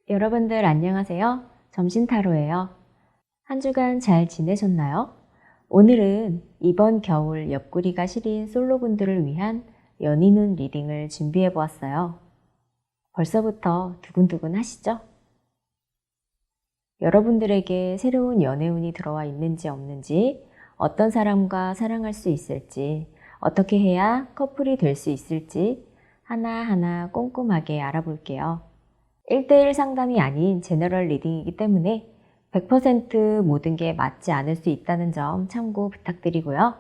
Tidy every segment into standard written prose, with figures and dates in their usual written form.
여러분들 안녕하세요. 점심타로예요. 한 주간 잘 지내셨나요? 오늘은 이번 겨울 옆구리가 시린 솔로분들을 위한 연인운 리딩을 준비해 보았어요. 벌써부터 두근두근 하시죠? 여러분들에게 새로운 연애운이 들어와 있는지 없는지, 어떤 사람과 사랑할 수 있을지, 어떻게 해야 커플이 될 수 있을지 하나하나 꼼꼼하게 알아볼게요. 1대1 상담이 아닌 제너럴 리딩이기 때문에 100% 모든 게 맞지 않을 수 있다는 점 참고 부탁드리고요.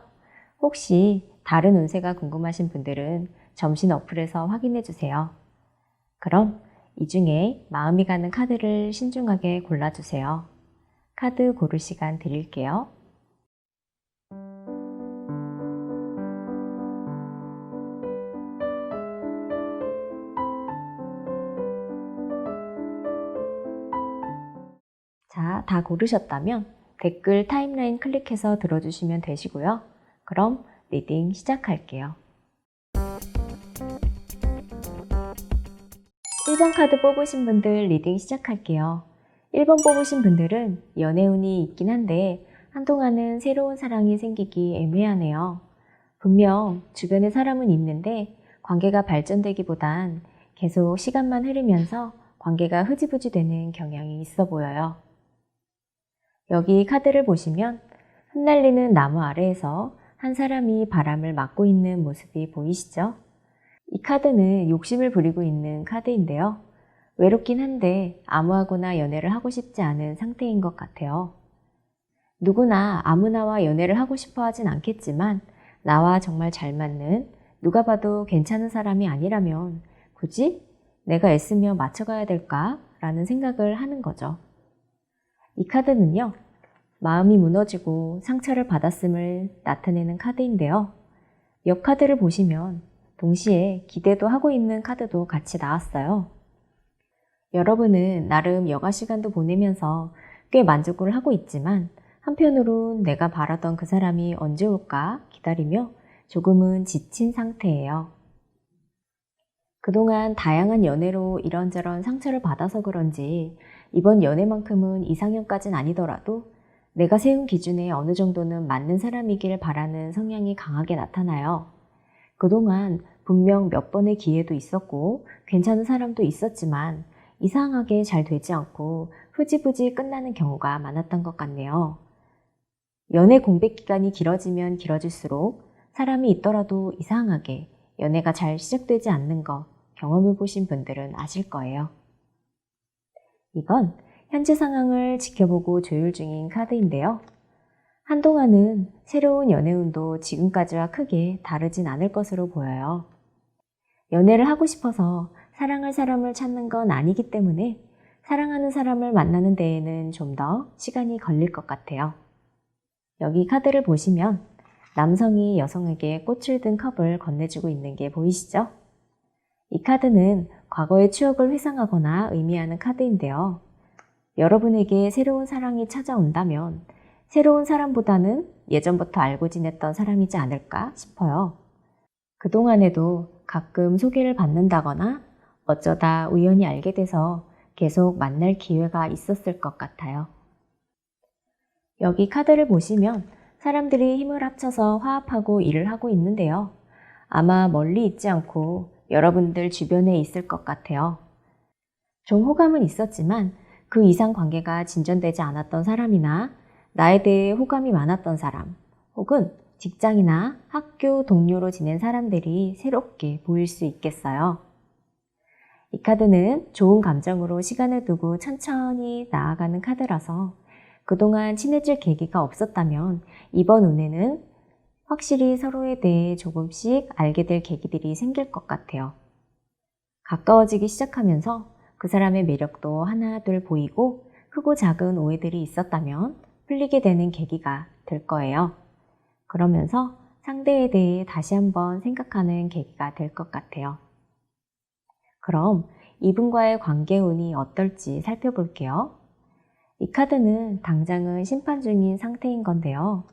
혹시 다른 운세가 궁금하신 분들은 점심 어플에서 확인해 주세요. 그럼 이 중에 마음이 가는 카드를 신중하게 골라주세요. 카드 고를 시간 드릴게요. 자, 다 고르셨다면 댓글 타임라인 클릭해서 들어주시면 되시고요. 그럼 리딩 시작할게요. 1번 카드 뽑으신 분들 리딩 시작할게요. 1번 뽑으신 분들은 연애운이 있긴 한데 한동안은 새로운 사랑이 생기기 애매하네요. 분명 주변에 사람은 있는데 관계가 발전되기보단 계속 시간만 흐르면서 관계가 흐지부지 되는 경향이 있어 보여요. 여기 카드를 보시면 흩날리는 나무 아래에서 한 사람이 바람을 맞고 있는 모습이 보이시죠? 이 카드는 욕심을 부리고 있는 카드인데요. 외롭긴 한데 아무하고나 연애를 하고 싶지 않은 상태인 것 같아요. 누구나 아무나와 연애를 하고 싶어 하진 않겠지만 나와 정말 잘 맞는, 누가 봐도 괜찮은 사람이 아니라면 굳이 내가 애쓰며 맞춰가야 될까? 라는 생각을 하는 거죠. 이 카드는요, 마음이 무너지고 상처를 받았음을 나타내는 카드인데요. 옆 카드를 보시면 동시에 기대도 하고 있는 카드도 같이 나왔어요. 여러분은 나름 여가 시간도 보내면서 꽤 만족을 하고 있지만 한편으론 내가 바라던 그 사람이 언제 올까 기다리며 조금은 지친 상태예요. 그동안 다양한 연애로 이런저런 상처를 받아서 그런지 이번 연애만큼은 이상형까진 아니더라도 내가 세운 기준에 어느 정도는 맞는 사람이길 바라는 성향이 강하게 나타나요. 그동안 분명 몇 번의 기회도 있었고 괜찮은 사람도 있었지만 이상하게 잘 되지 않고 흐지부지 끝나는 경우가 많았던 것 같네요. 연애 공백 기간이 길어지면 길어질수록 사람이 있더라도 이상하게 연애가 잘 시작되지 않는 거 경험해 보신 분들은 아실 거예요. 이건 현재 상황을 지켜보고 조율 중인 카드인데요. 한동안은 새로운 연애운도 지금까지와 크게 다르진 않을 것으로 보여요. 연애를 하고 싶어서 사랑할 사람을 찾는 건 아니기 때문에 사랑하는 사람을 만나는 데에는 좀 더 시간이 걸릴 것 같아요. 여기 카드를 보시면 남성이 여성에게 꽃을 든 컵을 건네주고 있는 게 보이시죠? 이 카드는 과거의 추억을 회상하거나 의미하는 카드인데요. 여러분에게 새로운 사랑이 찾아온다면 새로운 사람보다는 예전부터 알고 지냈던 사람이지 않을까 싶어요. 그동안에도 가끔 소개를 받는다거나 어쩌다 우연히 알게 돼서 계속 만날 기회가 있었을 것 같아요. 여기 카드를 보시면 사람들이 힘을 합쳐서 화합하고 일을 하고 있는데요. 아마 멀리 있지 않고 여러분들 주변에 있을 것 같아요. 좀 호감은 있었지만 그 이상 관계가 진전되지 않았던 사람이나 나에 대해 호감이 많았던 사람, 혹은 직장이나 학교 동료로 지낸 사람들이 새롭게 보일 수 있겠어요. 이 카드는 좋은 감정으로 시간을 두고 천천히 나아가는 카드라서 그동안 친해질 계기가 없었다면 이번 운에는 확실히 서로에 대해 조금씩 알게 될 계기들이 생길 것 같아요. 가까워지기 시작하면서 그 사람의 매력도 하나둘 보이고 크고 작은 오해들이 있었다면 풀리게 되는 계기가 될 거예요. 그러면서 상대에 대해 다시 한번 생각하는 계기가 될 것 같아요. 그럼 이분과의 관계운이 어떨지 살펴볼게요. 이 카드는 당장은 심판 중인 상태인 건데요.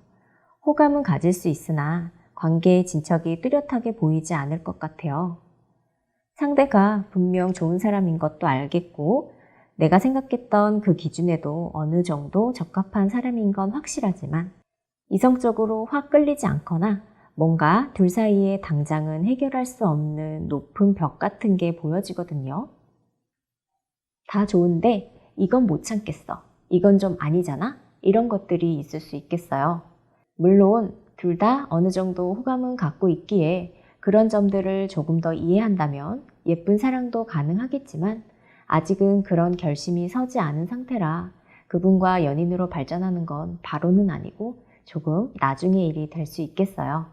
호감은 가질 수 있으나 관계의 진척이 뚜렷하게 보이지 않을 것 같아요. 상대가 분명 좋은 사람인 것도 알겠고 내가 생각했던 그 기준에도 어느 정도 적합한 사람인 건 확실하지만 이성적으로 확 끌리지 않거나 뭔가 둘 사이에 당장은 해결할 수 없는 높은 벽 같은 게 보여지거든요. 다 좋은데 이건 못 참겠어. 이건 좀 아니잖아? 이런 것들이 있을 수 있겠어요. 물론 둘 다 어느 정도 호감은 갖고 있기에 그런 점들을 조금 더 이해한다면 예쁜 사랑도 가능하겠지만 아직은 그런 결심이 서지 않은 상태라 그분과 연인으로 발전하는 건 바로는 아니고 조금 나중의 일이 될 수 있겠어요.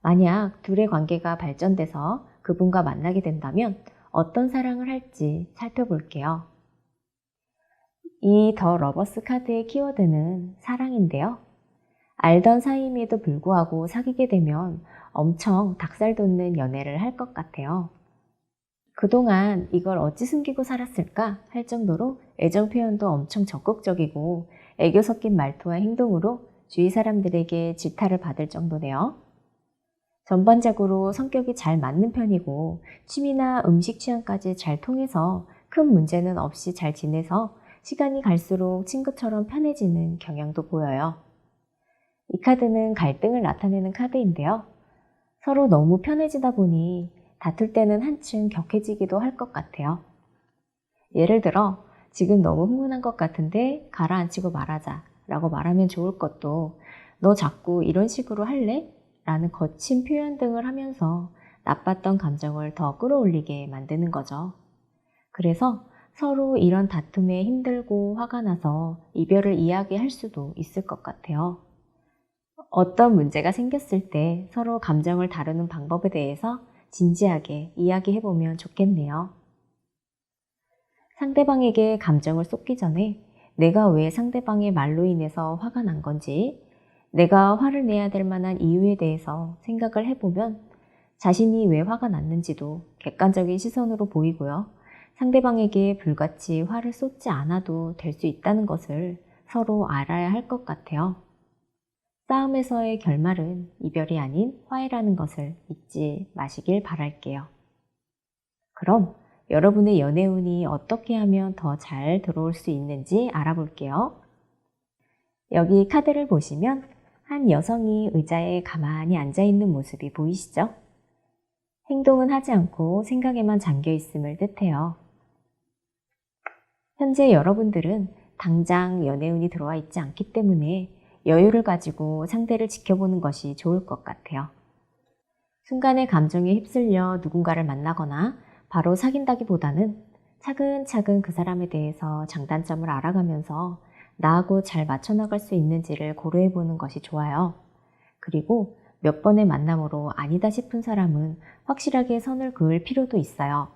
만약 둘의 관계가 발전돼서 그분과 만나게 된다면 어떤 사랑을 할지 살펴볼게요. 이 더 러버스 카드의 키워드는 사랑인데요. 알던 사이임에도 불구하고 사귀게 되면 엄청 닭살 돋는 연애를 할 것 같아요. 그동안 이걸 어찌 숨기고 살았을까 할 정도로 애정 표현도 엄청 적극적이고 애교 섞인 말투와 행동으로 주위 사람들에게 질타를 받을 정도네요. 전반적으로 성격이 잘 맞는 편이고 취미나 음식 취향까지 잘 통해서 큰 문제는 없이 잘 지내서 시간이 갈수록 친구처럼 편해지는 경향도 보여요. 이 카드는 갈등을 나타내는 카드인데요. 서로 너무 편해지다 보니 다툴 때는 한층 격해지기도 할 것 같아요. 예를 들어 지금 너무 흥분한 것 같은데 가라앉히고 말하자 라고 말하면 좋을 것도 너 자꾸 이런 식으로 할래? 라는 거친 표현 등을 하면서 나빴던 감정을 더 끌어올리게 만드는 거죠. 그래서 서로 이런 다툼에 힘들고 화가 나서 이별을 이야기할 수도 있을 것 같아요. 어떤 문제가 생겼을 때 서로 감정을 다루는 방법에 대해서 진지하게 이야기해보면 좋겠네요. 상대방에게 감정을 쏟기 전에 내가 왜 상대방의 말로 인해서 화가 난 건지, 내가 화를 내야 될 만한 이유에 대해서 생각을 해보면 자신이 왜 화가 났는지도 객관적인 시선으로 보이고요. 상대방에게 불같이 화를 쏟지 않아도 될 수 있다는 것을 서로 알아야 할 것 같아요. 싸움에서의 결말은 이별이 아닌 화해라는 것을 잊지 마시길 바랄게요. 그럼 여러분의 연애운이 어떻게 하면 더 잘 들어올 수 있는지 알아볼게요. 여기 카드를 보시면 한 여성이 의자에 가만히 앉아있는 모습이 보이시죠? 행동은 하지 않고 생각에만 잠겨 있음을 뜻해요. 현재 여러분들은 당장 연애운이 들어와 있지 않기 때문에 여유를 가지고 상대를 지켜보는 것이 좋을 것 같아요. 순간의 감정에 휩쓸려 누군가를 만나거나 바로 사귄다기보다는 차근차근 그 사람에 대해서 장단점을 알아가면서 나하고 잘 맞춰나갈 수 있는지를 고려해보는 것이 좋아요. 그리고 몇 번의 만남으로 아니다 싶은 사람은 확실하게 선을 그을 필요도 있어요.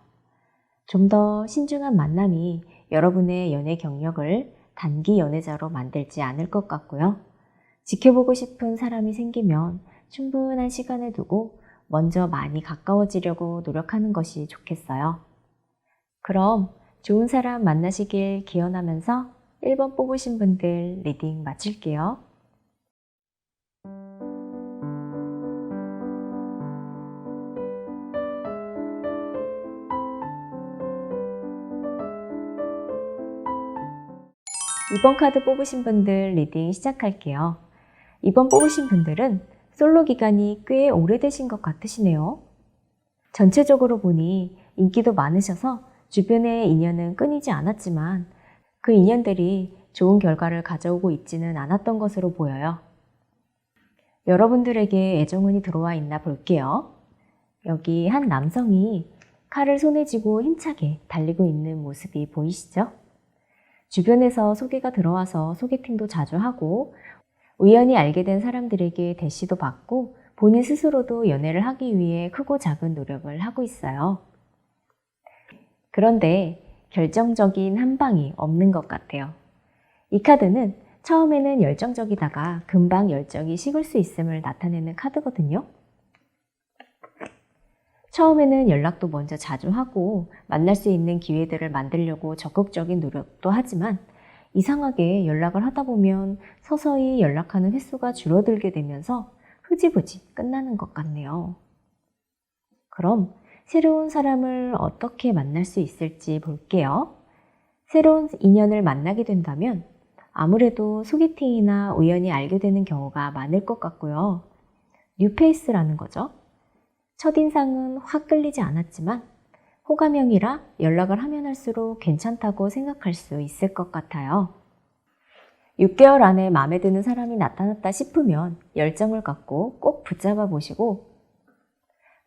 좀 더 신중한 만남이 여러분의 연애 경력을 단기 연애자로 만들지 않을 것 같고요. 지켜보고 싶은 사람이 생기면 충분한 시간을 두고 먼저 많이 가까워지려고 노력하는 것이 좋겠어요. 그럼 좋은 사람 만나시길 기원하면서 1번 뽑으신 분들 리딩 마칠게요. 이번 카드 뽑으신 분들 리딩 시작할게요. 2번 뽑으신 분들은 솔로 기간이 꽤 오래되신 것 같으시네요. 전체적으로 보니 인기도 많으셔서 주변의 인연은 끊이지 않았지만 그 인연들이 좋은 결과를 가져오고 있지는 않았던 것으로 보여요. 여러분들에게 애정운이 들어와 있나 볼게요. 여기 한 남성이 칼을 손에 쥐고 힘차게 달리고 있는 모습이 보이시죠? 주변에서 소개가 들어와서 소개팅도 자주 하고 우연히 알게 된 사람들에게 대시도 받고 본인 스스로도 연애를 하기 위해 크고 작은 노력을 하고 있어요. 그런데 결정적인 한 방이 없는 것 같아요. 이 카드는 처음에는 열정적이다가 금방 열정이 식을 수 있음을 나타내는 카드거든요. 처음에는 연락도 먼저 자주 하고 만날 수 있는 기회들을 만들려고 적극적인 노력도 하지만 이상하게 연락을 하다 보면 서서히 연락하는 횟수가 줄어들게 되면서 흐지부지 끝나는 것 같네요. 그럼 새로운 사람을 어떻게 만날 수 있을지 볼게요. 새로운 인연을 만나게 된다면 아무래도 소개팅이나 우연히 알게 되는 경우가 많을 것 같고요. 뉴페이스라는 거죠. 첫인상은 확 끌리지 않았지만 호감형이라 연락을 하면 할수록 괜찮다고 생각할 수 있을 것 같아요. 6개월 안에 마음에 드는 사람이 나타났다 싶으면 열정을 갖고 꼭 붙잡아 보시고,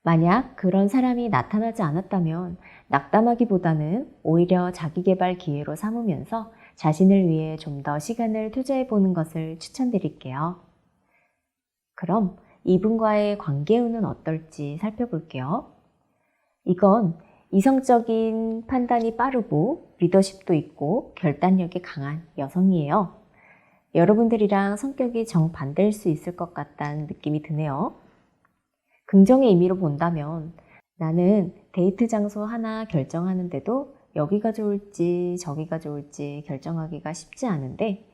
만약 그런 사람이 나타나지 않았다면 낙담하기보다는 오히려 자기계발 기회로 삼으면서 자신을 위해 좀 더 시간을 투자해 보는 것을 추천드릴게요. 그럼 이분과의 관계운은 어떨지 살펴볼게요. 이건 이성적인 판단이 빠르고 리더십도 있고 결단력이 강한 여성이에요. 여러분들이랑 성격이 정반대일 수 있을 것 같다는 느낌이 드네요. 긍정의 의미로 본다면 나는 데이트 장소 하나 결정하는데도 여기가 좋을지 저기가 좋을지 결정하기가 쉽지 않은데,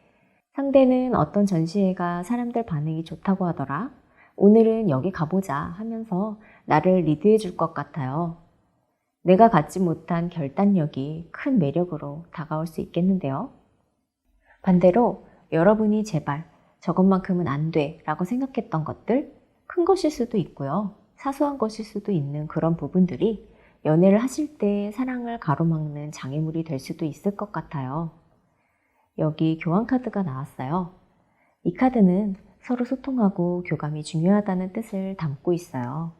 상대는 어떤 전시회가 사람들 반응이 좋다고 하더라, 오늘은 여기 가보자 하면서 나를 리드해 줄 것 같아요. 내가 갖지 못한 결단력이 큰 매력으로 다가올 수 있겠는데요. 반대로 여러분이 제발 저것만큼은 안 돼 라고 생각했던 것들, 큰 것일 수도 있고요. 사소한 것일 수도 있는 그런 부분들이 연애를 하실 때 사랑을 가로막는 장애물이 될 수도 있을 것 같아요. 여기 교환 카드가 나왔어요. 이 카드는 서로 소통하고 교감이 중요하다는 뜻을 담고 있어요.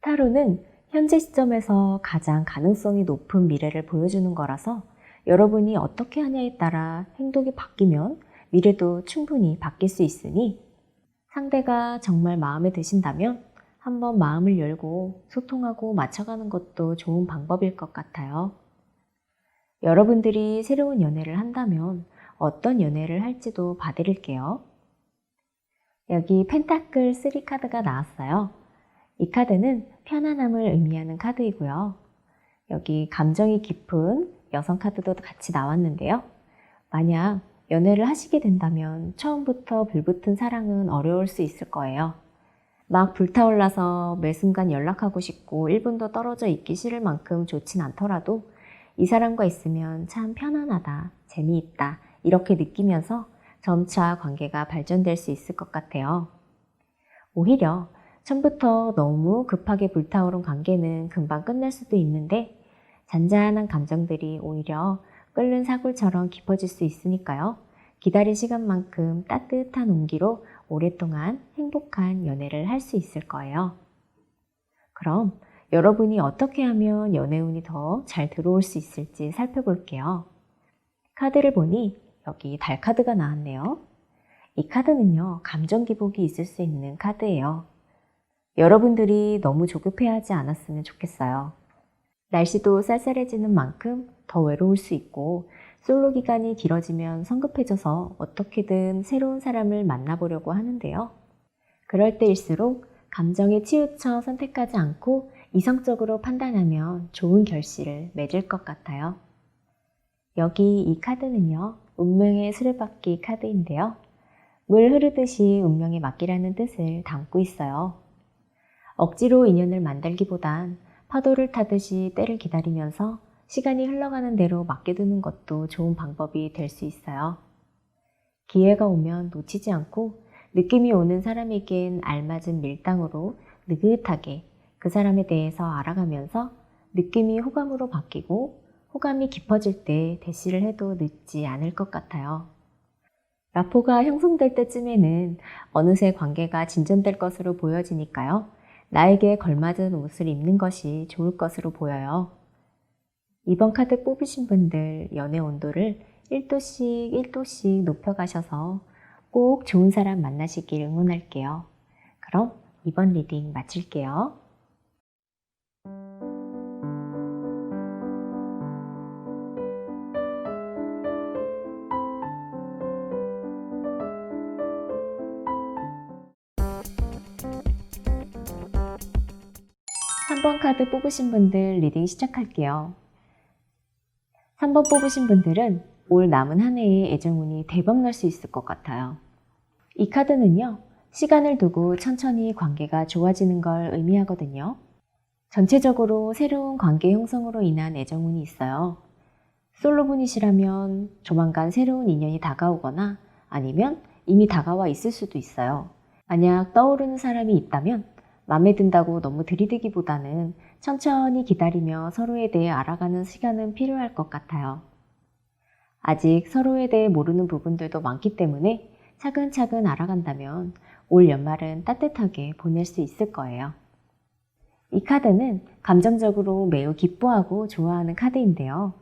타로는 현재 시점에서 가장 가능성이 높은 미래를 보여주는 거라서 여러분이 어떻게 하냐에 따라 행동이 바뀌면 미래도 충분히 바뀔 수 있으니, 상대가 정말 마음에 드신다면 한번 마음을 열고 소통하고 맞춰가는 것도 좋은 방법일 것 같아요. 여러분들이 새로운 연애를 한다면 어떤 연애를 할지도 봐드릴게요. 여기 펜타클 3 카드가 나왔어요. 이 카드는 편안함을 의미하는 카드이고요. 여기 감정이 깊은 여성 카드도 같이 나왔는데요. 만약 연애를 하시게 된다면 처음부터 불붙은 사랑은 어려울 수 있을 거예요. 막 불타올라서 매 순간 연락하고 싶고 1분도 떨어져 있기 싫을 만큼 좋진 않더라도 이 사람과 있으면 참 편안하다, 재미있다 이렇게 느끼면서 점차 관계가 발전될 수 있을 것 같아요. 오히려 처음부터 너무 급하게 불타오른 관계는 금방 끝날 수도 있는데, 잔잔한 감정들이 오히려 끓는 사골처럼 깊어질 수 있으니까요. 기다린 시간만큼 따뜻한 온기로 오랫동안 행복한 연애를 할 수 있을 거예요. 그럼 여러분이 어떻게 하면 연애운이 더 잘 들어올 수 있을지 살펴볼게요. 카드를 보니 여기 달 카드가 나왔네요. 이 카드는요, 감정 기복이 있을 수 있는 카드예요. 여러분들이 너무 조급해하지 않았으면 좋겠어요. 날씨도 쌀쌀해지는 만큼 더 외로울 수 있고, 솔로 기간이 길어지면 성급해져서 어떻게든 새로운 사람을 만나보려고 하는데요. 그럴 때일수록 감정에 치우쳐 선택하지 않고 이성적으로 판단하면 좋은 결실을 맺을 것 같아요. 여기 이 카드는요, 운명의 수레바퀴 카드인데요. 물 흐르듯이 운명에 맡기라는 뜻을 담고 있어요. 억지로 인연을 만들기보단 파도를 타듯이 때를 기다리면서 시간이 흘러가는 대로 맡겨두는 것도 좋은 방법이 될 수 있어요. 기회가 오면 놓치지 않고 느낌이 오는 사람에겐 알맞은 밀당으로 느긋하게 그 사람에 대해서 알아가면서 느낌이 호감으로 바뀌고 호감이 깊어질 때 대시를 해도 늦지 않을 것 같아요. 라포가 형성될 때쯤에는 어느새 관계가 진전될 것으로 보여지니까요. 나에게 걸맞은 옷을 입는 것이 좋을 것으로 보여요. 이번 카드 뽑으신 분들 연애 온도를 1도씩 1도씩 높여가셔서 꼭 좋은 사람 만나시길 응원할게요. 그럼 이번 리딩 마칠게요. 3번 카드 뽑으신 분들 리딩 시작할게요. 3번 뽑으신 분들은 올 남은 한 해의 애정운이 대박날 수 있을 것 같아요. 이 카드는요, 시간을 두고 천천히 관계가 좋아지는 걸 의미하거든요. 전체적으로 새로운 관계 형성으로 인한 애정운이 있어요. 솔로분이시라면 조만간 새로운 인연이 다가오거나 아니면 이미 다가와 있을 수도 있어요. 만약 떠오르는 사람이 있다면 마음에 든다고 너무 들이대기보다는 천천히 기다리며 서로에 대해 알아가는 시간은 필요할 것 같아요. 아직 서로에 대해 모르는 부분들도 많기 때문에 차근차근 알아간다면 올 연말은 따뜻하게 보낼 수 있을 거예요. 이 카드는 감정적으로 매우 기뻐하고 좋아하는 카드인데요.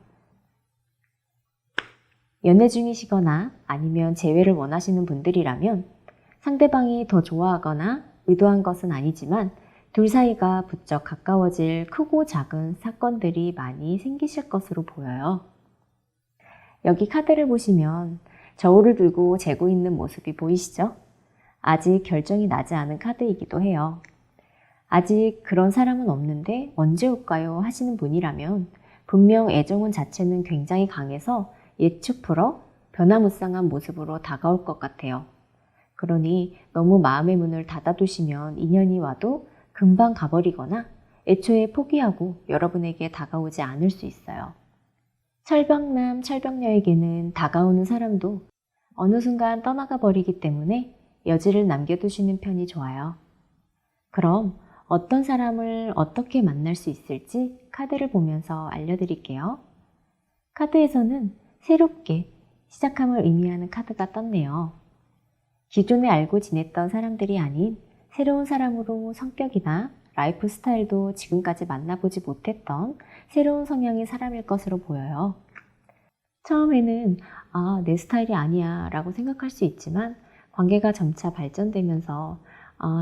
연애 중이시거나 아니면 재회를 원하시는 분들이라면 상대방이 더 좋아하거나 의도한 것은 아니지만 둘 사이가 부쩍 가까워질 크고 작은 사건들이 많이 생기실 것으로 보여요. 여기 카드를 보시면 저울을 들고 재고 있는 모습이 보이시죠? 아직 결정이 나지 않은 카드이기도 해요. 아직 그런 사람은 없는데 언제 올까요? 하시는 분이라면 분명 애정운 자체는 굉장히 강해서 예측 풀어 변화무쌍한 모습으로 다가올 것 같아요. 그러니 너무 마음의 문을 닫아두시면 인연이 와도 금방 가버리거나 애초에 포기하고 여러분에게 다가오지 않을 수 있어요. 철벽남, 철벽녀에게는 다가오는 사람도 어느 순간 떠나가 버리기 때문에 여지를 남겨두시는 편이 좋아요. 그럼 어떤 사람을 어떻게 만날 수 있을지 카드를 보면서 알려드릴게요. 카드에서는 새롭게 시작함을 의미하는 카드가 떴네요. 기존에 알고 지냈던 사람들이 아닌 새로운 사람으로 성격이나 라이프 스타일도 지금까지 만나보지 못했던 새로운 성향의 사람일 것으로 보여요. 처음에는 내 스타일이 아니야 라고 생각할 수 있지만 관계가 점차 발전되면서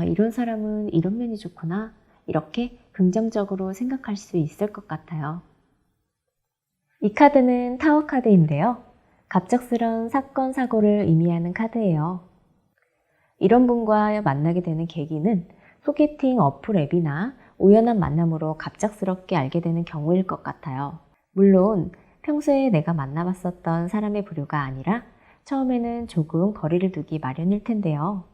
이런 사람은 이런 면이 좋구나 이렇게 긍정적으로 생각할 수 있을 것 같아요. 이 카드는 타워 카드인데요. 갑작스러운 사건, 사고를 의미하는 카드예요. 이런 분과 만나게 되는 계기는 소개팅 어플 앱이나 우연한 만남으로 갑작스럽게 알게 되는 경우일 것 같아요. 물론 평소에 내가 만나봤었던 사람의 부류가 아니라 처음에는 조금 거리를 두기 마련일 텐데요.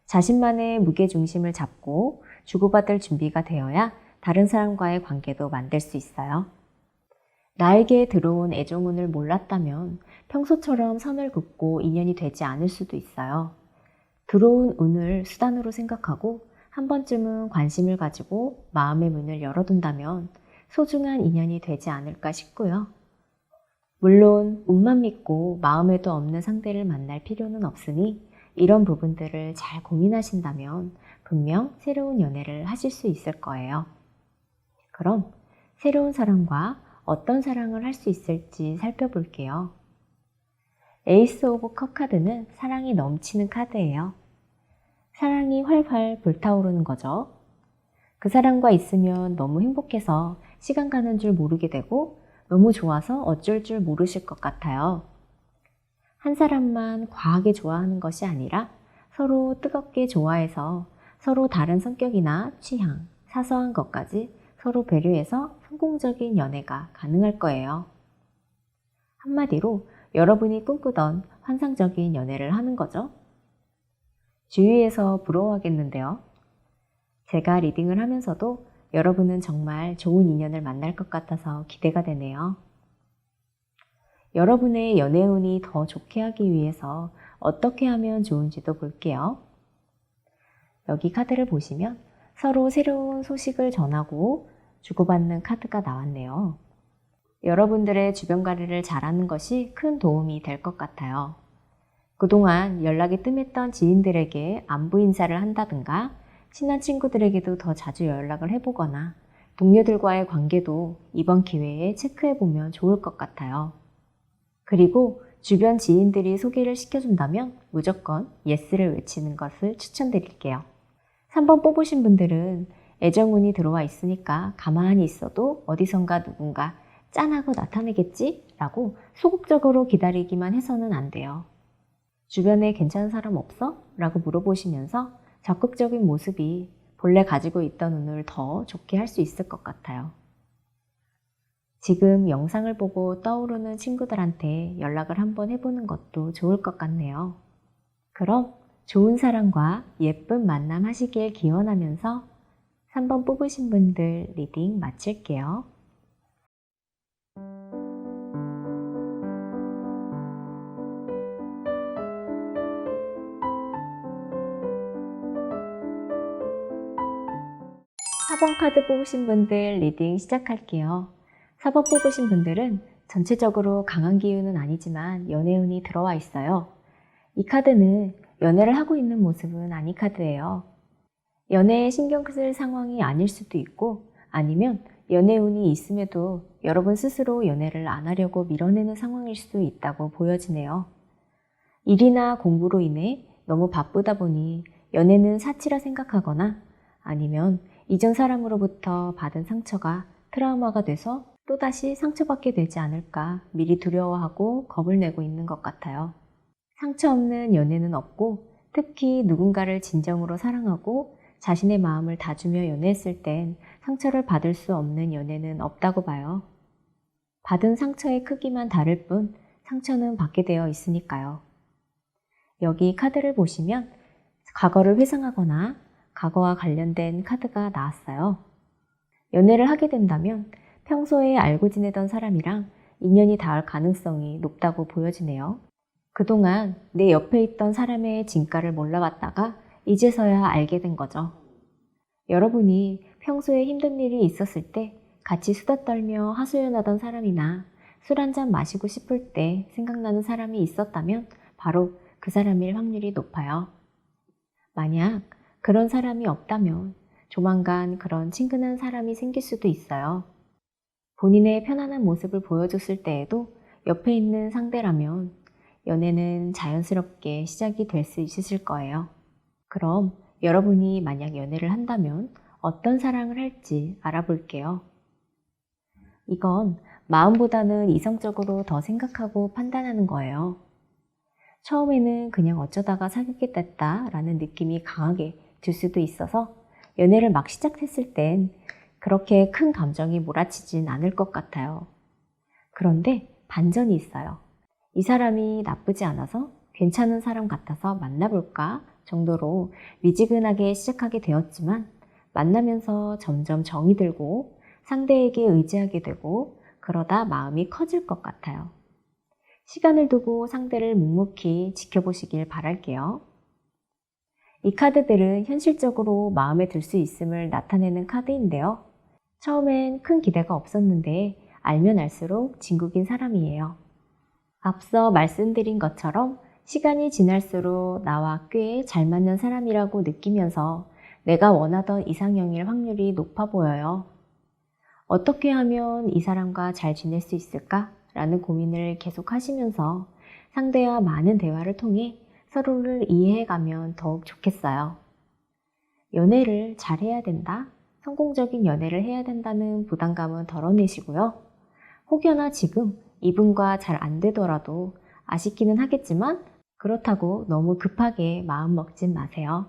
자신만의 무게중심을 잡고 주고받을 준비가 되어야 다른 사람과의 관계도 만들 수 있어요. 나에게 들어온 애정운을 몰랐다면 평소처럼 선을 긋고 인연이 되지 않을 수도 있어요. 들어온 운을 수단으로 생각하고 한 번쯤은 관심을 가지고 마음의 문을 열어둔다면 소중한 인연이 되지 않을까 싶고요. 물론 운만 믿고 마음에도 없는 상대를 만날 필요는 없으니 이런 부분들을 잘 고민하신다면 분명 새로운 연애를 하실 수 있을 거예요. 그럼 새로운 사람과 어떤 사랑을 할 수 있을지 살펴볼게요. 에이스 오브 컵 카드는 사랑이 넘치는 카드예요. 사랑이 활활 불타오르는 거죠. 그 사람과 있으면 너무 행복해서 시간 가는 줄 모르게 되고 너무 좋아서 어쩔 줄 모르실 것 같아요. 한 사람만 과하게 좋아하는 것이 아니라 서로 뜨겁게 좋아해서 서로 다른 성격이나 취향, 사소한 것까지 서로 배려해서 성공적인 연애가 가능할 거예요. 한마디로 여러분이 꿈꾸던 환상적인 연애를 하는 거죠. 주위에서 부러워하겠는데요. 제가 리딩을 하면서도 여러분은 정말 좋은 인연을 만날 것 같아서 기대가 되네요. 여러분의 연애운이 더 좋게 하기 위해서 어떻게 하면 좋은지도 볼게요. 여기 카드를 보시면 서로 새로운 소식을 전하고 주고받는 카드가 나왔네요. 여러분들의 주변 관리를 잘하는 것이 큰 도움이 될 것 같아요. 그동안 연락이 뜸했던 지인들에게 안부 인사를 한다든가 친한 친구들에게도 더 자주 연락을 해보거나 동료들과의 관계도 이번 기회에 체크해보면 좋을 것 같아요. 그리고 주변 지인들이 소개를 시켜준다면 무조건 예스를 외치는 것을 추천드릴게요. 3번 뽑으신 분들은 애정운이 들어와 있으니까 가만히 있어도 어디선가 누군가 짠하고 나타내겠지? 라고 소극적으로 기다리기만 해서는 안 돼요. 주변에 괜찮은 사람 없어? 라고 물어보시면서 적극적인 모습이 본래 가지고 있던 운을 더 좋게 할 수 있을 것 같아요. 지금 영상을 보고 떠오르는 친구들한테 연락을 한번 해보는 것도 좋을 것 같네요. 그럼 좋은 사람과 예쁜 만남 하시길 기원하면서 3번 뽑으신 분들 리딩 마칠게요. 4번 카드 뽑으신 분들 리딩 시작할게요. 4번 뽑으신 분들은 전체적으로 강한 기운은 아니지만 연애운이 들어와 있어요. 이 카드는 연애를 하고 있는 모습은 아닌 카드예요. 연애에 신경 쓸 상황이 아닐 수도 있고 아니면 연애운이 있음에도 여러분 스스로 연애를 안 하려고 밀어내는 상황일 수도 있다고 보여지네요. 일이나 공부로 인해 너무 바쁘다 보니 연애는 사치라 생각하거나 아니면 이전 사람으로부터 받은 상처가 트라우마가 돼서 또다시 상처받게 되지 않을까 미리 두려워하고 겁을 내고 있는 것 같아요. 상처 없는 연애는 없고 특히 누군가를 진정으로 사랑하고 자신의 마음을 다주며 연애했을 땐 상처를 받을 수 없는 연애는 없다고 봐요. 받은 상처의 크기만 다를 뿐 상처는 받게 되어 있으니까요. 여기 카드를 보시면 과거를 회상하거나 과거와 관련된 카드가 나왔어요. 연애를 하게 된다면 평소에 알고 지내던 사람이랑 인연이 닿을 가능성이 높다고 보여지네요. 그동안 내 옆에 있던 사람의 진가를 몰라봤다가 이제서야 알게 된 거죠. 여러분이 평소에 힘든 일이 있었을 때 같이 수다 떨며 하소연하던 사람이나 술 한잔 마시고 싶을 때 생각나는 사람이 있었다면 바로 그 사람일 확률이 높아요. 만약 그런 사람이 없다면 조만간 그런 친근한 사람이 생길 수도 있어요. 본인의 편안한 모습을 보여줬을 때에도 옆에 있는 상대라면 연애는 자연스럽게 시작이 될 수 있으실 거예요. 그럼 여러분이 만약 연애를 한다면 어떤 사랑을 할지 알아볼게요. 이건 마음보다는 이성적으로 더 생각하고 판단하는 거예요. 처음에는 그냥 어쩌다가 사귀게 됐다라는 느낌이 강하게 들 수도 있어서 연애를 막 시작했을 땐 그렇게 큰 감정이 몰아치진 않을 것 같아요. 그런데 반전이 있어요. 이 사람이 나쁘지 않아서 괜찮은 사람 같아서 만나볼까 정도로 미지근하게 시작하게 되었지만 만나면서 점점 정이 들고 상대에게 의지하게 되고 그러다 마음이 커질 것 같아요. 시간을 두고 상대를 묵묵히 지켜보시길 바랄게요. 이 카드들은 현실적으로 마음에 들 수 있음을 나타내는 카드인데요. 처음엔 큰 기대가 없었는데 알면 알수록 진국인 사람이에요. 앞서 말씀드린 것처럼 시간이 지날수록 나와 꽤 잘 맞는 사람이라고 느끼면서 내가 원하던 이상형일 확률이 높아 보여요. 어떻게 하면 이 사람과 잘 지낼 수 있을까? 라는 고민을 계속 하시면서 상대와 많은 대화를 통해 서로를 이해해가면 더욱 좋겠어요. 연애를 잘해야 된다, 성공적인 연애를 해야 된다는 부담감은 덜어내시고요. 혹여나 지금 이분과 잘 안 되더라도 아쉽기는 하겠지만 그렇다고 너무 급하게 마음 먹진 마세요.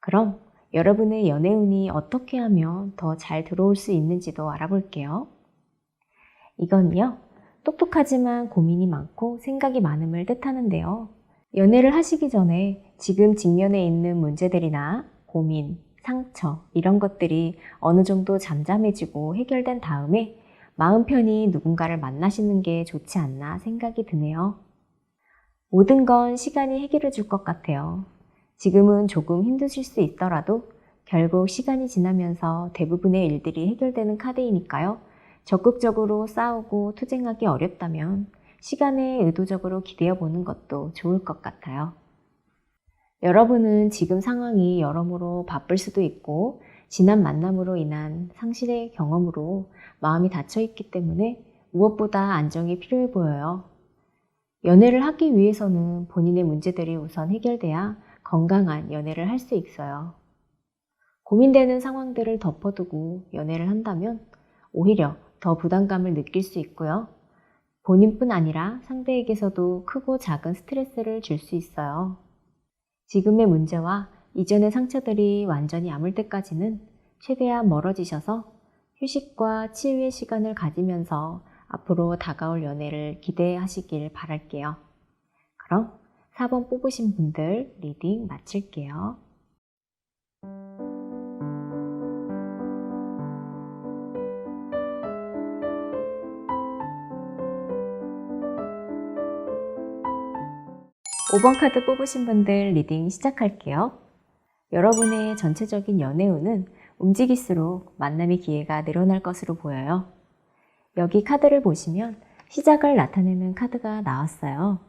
그럼 여러분의 연애운이 어떻게 하면 더 잘 들어올 수 있는지도 알아볼게요. 이건요, 똑똑하지만 고민이 많고 생각이 많음을 뜻하는데요. 연애를 하시기 전에 지금 직면해 있는 문제들이나 고민, 상처 이런 것들이 어느 정도 잠잠해지고 해결된 다음에 마음 편히 누군가를 만나시는 게 좋지 않나 생각이 드네요. 모든 건 시간이 해결해 줄 것 같아요. 지금은 조금 힘드실 수 있더라도 결국 시간이 지나면서 대부분의 일들이 해결되는 카드이니까요. 적극적으로 싸우고 투쟁하기 어렵다면 시간에 의도적으로 기대어 보는 것도 좋을 것 같아요. 여러분은 지금 상황이 여러모로 바쁠 수도 있고 지난 만남으로 인한 상실의 경험으로 마음이 닫혀 있기 때문에 무엇보다 안정이 필요해 보여요. 연애를 하기 위해서는 본인의 문제들이 우선 해결돼야 건강한 연애를 할 수 있어요. 고민되는 상황들을 덮어두고 연애를 한다면 오히려 더 부담감을 느낄 수 있고요. 본인뿐 아니라 상대에게서도 크고 작은 스트레스를 줄 수 있어요. 지금의 문제와 이전의 상처들이 완전히 아물 때까지는 최대한 멀어지셔서 휴식과 치유의 시간을 가지면서 앞으로 다가올 연애를 기대하시길 바랄게요. 그럼 4번 뽑으신 분들 리딩 마칠게요. 5번 카드 뽑으신 분들 리딩 시작할게요. 여러분의 전체적인 연애운은 움직일수록 만남의 기회가 늘어날 것으로 보여요. 여기 카드를 보시면 시작을 나타내는 카드가 나왔어요.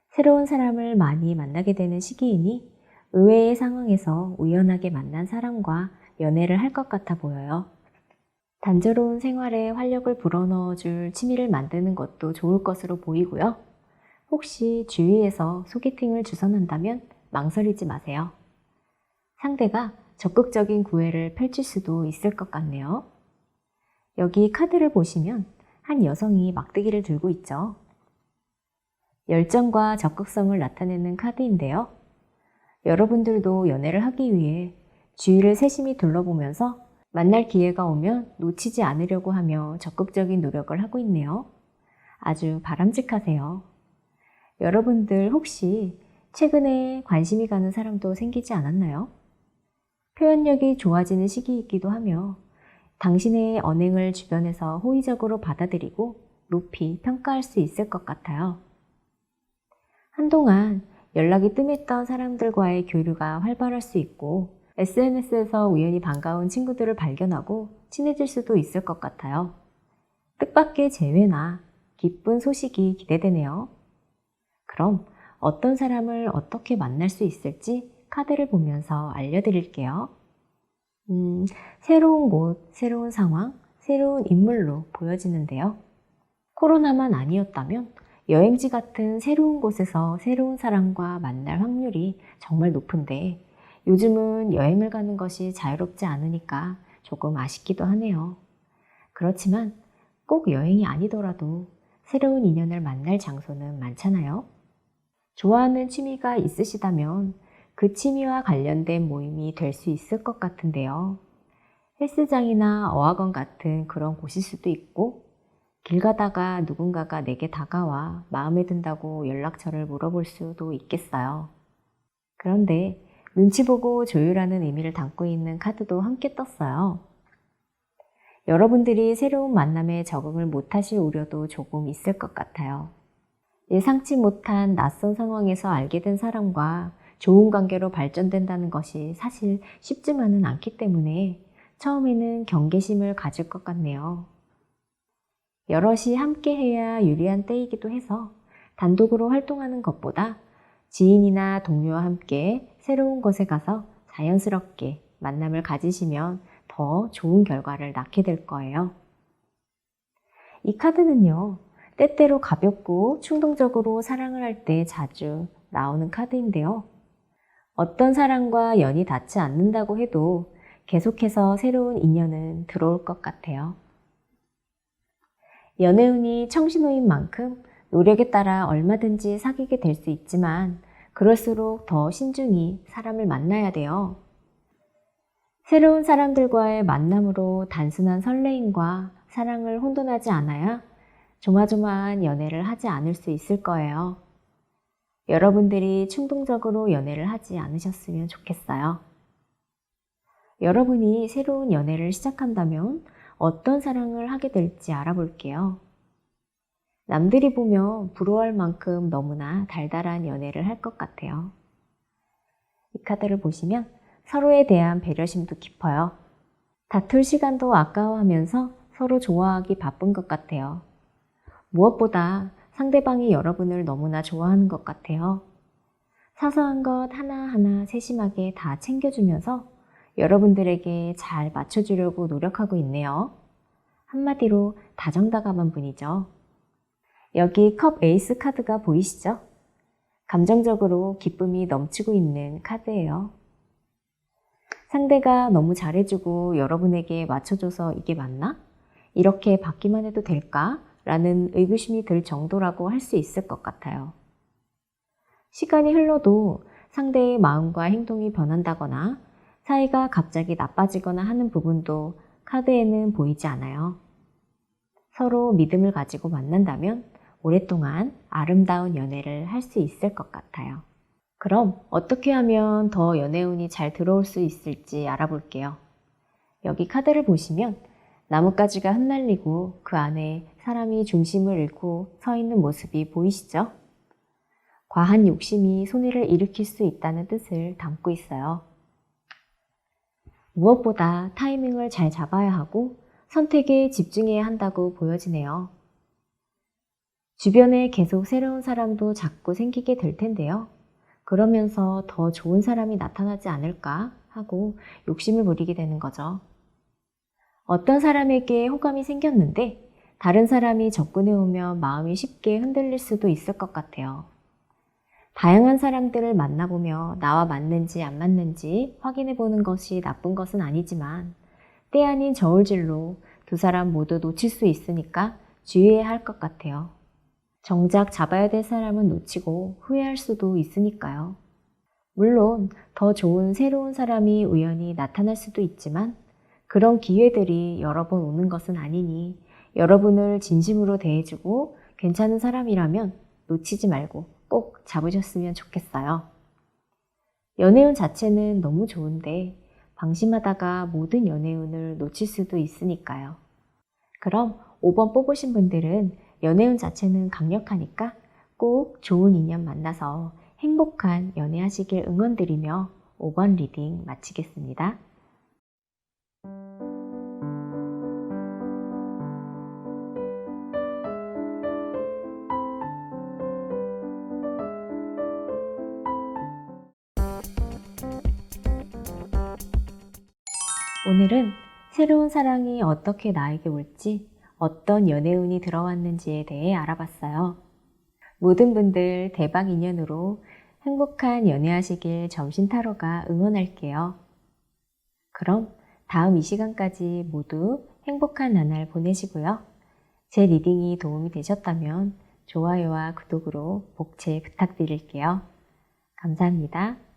새로운 사람을 많이 만나게 되는 시기이니 의외의 상황에서 우연하게 만난 사람과 연애를 할 것 같아 보여요. 단조로운 생활에 활력을 불어넣어줄 취미를 만드는 것도 좋을 것으로 보이고요. 혹시 주위에서 소개팅을 주선한다면 망설이지 마세요. 상대가 적극적인 구애를 펼칠 수도 있을 것 같네요. 여기 카드를 보시면 한 여성이 막대기를 들고 있죠. 열정과 적극성을 나타내는 카드인데요. 여러분들도 연애를 하기 위해 주위를 세심히 둘러보면서 만날 기회가 오면 놓치지 않으려고 하며 적극적인 노력을 하고 있네요. 아주 바람직하세요. 여러분들 혹시 최근에 관심이 가는 사람도 생기지 않았나요? 표현력이 좋아지는 시기이기도 하며 당신의 언행을 주변에서 호의적으로 받아들이고 높이 평가할 수 있을 것 같아요. 한동안 연락이 뜸했던 사람들과의 교류가 활발할 수 있고 SNS에서 우연히 반가운 친구들을 발견하고 친해질 수도 있을 것 같아요. 뜻밖의 재회나 기쁜 소식이 기대되네요. 그럼 어떤 사람을 어떻게 만날 수 있을지 카드를 보면서 알려드릴게요. 새로운 곳, 새로운 상황, 새로운 인물로 보여지는데요. 코로나만 아니었다면 여행지 같은 새로운 곳에서 새로운 사람과 만날 확률이 정말 높은데 요즘은 여행을 가는 것이 자유롭지 않으니까 조금 아쉽기도 하네요. 그렇지만 꼭 여행이 아니더라도 새로운 인연을 만날 장소는 많잖아요. 좋아하는 취미가 있으시다면 그 취미와 관련된 모임이 될 수 있을 것 같은데요. 헬스장이나 어학원 같은 그런 곳일 수도 있고 길 가다가 누군가가 내게 다가와 마음에 든다고 연락처를 물어볼 수도 있겠어요. 그런데 눈치 보고 조율하는 의미를 담고 있는 카드도 함께 떴어요. 여러분들이 새로운 만남에 적응을 못하실 우려도 조금 있을 것 같아요. 예상치 못한 낯선 상황에서 알게 된 사람과 좋은 관계로 발전된다는 것이 사실 쉽지만은 않기 때문에 처음에는 경계심을 가질 것 같네요. 여럿이 함께 해야 유리한 때이기도 해서 단독으로 활동하는 것보다 지인이나 동료와 함께 새로운 곳에 가서 자연스럽게 만남을 가지시면 더 좋은 결과를 낳게 될 거예요. 이 카드는요, 때때로 가볍고 충동적으로 사랑을 할 때 자주 나오는 카드인데요. 어떤 사람과 연이 닿지 않는다고 해도 계속해서 새로운 인연은 들어올 것 같아요. 연애운이 청신호인 만큼 노력에 따라 얼마든지 사귀게 될 수 있지만 그럴수록 더 신중히 사람을 만나야 돼요. 새로운 사람들과의 만남으로 단순한 설레임과 사랑을 혼돈하지 않아야 조마조마한 연애를 하지 않을 수 있을 거예요. 여러분들이 충동적으로 연애를 하지 않으셨으면 좋겠어요. 여러분이 새로운 연애를 시작한다면 어떤 사랑을 하게 될지 알아볼게요. 남들이 보면 부러워할 만큼 너무나 달달한 연애를 할 것 같아요. 이 카드를 보시면 서로에 대한 배려심도 깊어요. 다툴 시간도 아까워하면서 서로 좋아하기 바쁜 것 같아요. 무엇보다 상대방이 여러분을 너무나 좋아하는 것 같아요. 사소한 것 하나하나 세심하게 다 챙겨주면서 여러분들에게 잘 맞춰주려고 노력하고 있네요. 한마디로 다정다감한 분이죠. 여기 컵 에이스 카드가 보이시죠? 감정적으로 기쁨이 넘치고 있는 카드예요. 상대가 너무 잘해주고 여러분에게 맞춰줘서 이게 맞나? 이렇게 받기만 해도 될까? 라는 의구심이 들 정도라고 할 수 있을 것 같아요. 시간이 흘러도 상대의 마음과 행동이 변한다거나 사이가 갑자기 나빠지거나 하는 부분도 카드에는 보이지 않아요. 서로 믿음을 가지고 만난다면 오랫동안 아름다운 연애를 할 수 있을 것 같아요. 그럼 어떻게 하면 더 연애운이 잘 들어올 수 있을지 알아볼게요. 여기 카드를 보시면 나뭇가지가 흩날리고 그 안에 사람이 중심을 잃고 서 있는 모습이 보이시죠? 과한 욕심이 손해를 일으킬 수 있다는 뜻을 담고 있어요. 무엇보다 타이밍을 잘 잡아야 하고 선택에 집중해야 한다고 보여지네요. 주변에 계속 새로운 사람도 자꾸 생기게 될 텐데요. 그러면서 더 좋은 사람이 나타나지 않을까 하고 욕심을 부리게 되는 거죠. 어떤 사람에게 호감이 생겼는데 다른 사람이 접근해 오면 마음이 쉽게 흔들릴 수도 있을 것 같아요. 다양한 사람들을 만나보며 나와 맞는지 안 맞는지 확인해 보는 것이 나쁜 것은 아니지만 때 아닌 저울질로 두 사람 모두 놓칠 수 있으니까 주의해야 할 것 같아요. 정작 잡아야 될 사람은 놓치고 후회할 수도 있으니까요. 물론 더 좋은 새로운 사람이 우연히 나타날 수도 있지만 그런 기회들이 여러 번 오는 것은 아니니 여러분을 진심으로 대해주고 괜찮은 사람이라면 놓치지 말고 꼭 잡으셨으면 좋겠어요. 연애운 자체는 너무 좋은데 방심하다가 모든 연애운을 놓칠 수도 있으니까요. 그럼 5번 뽑으신 분들은 연애운 자체는 강력하니까 꼭 좋은 인연 만나서 행복한 연애하시길 응원드리며 5번 리딩 마치겠습니다. 오늘은 새로운 사랑이 어떻게 나에게 올지, 어떤 연애운이 들어왔는지에 대해 알아봤어요. 모든 분들 대박 인연으로 행복한 연애하시길 점심타로가 응원할게요. 그럼 다음 이 시간까지 모두 행복한 나날 보내시고요. 제 리딩이 도움이 되셨다면 좋아요와 구독으로 복채 부탁드릴게요. 감사합니다.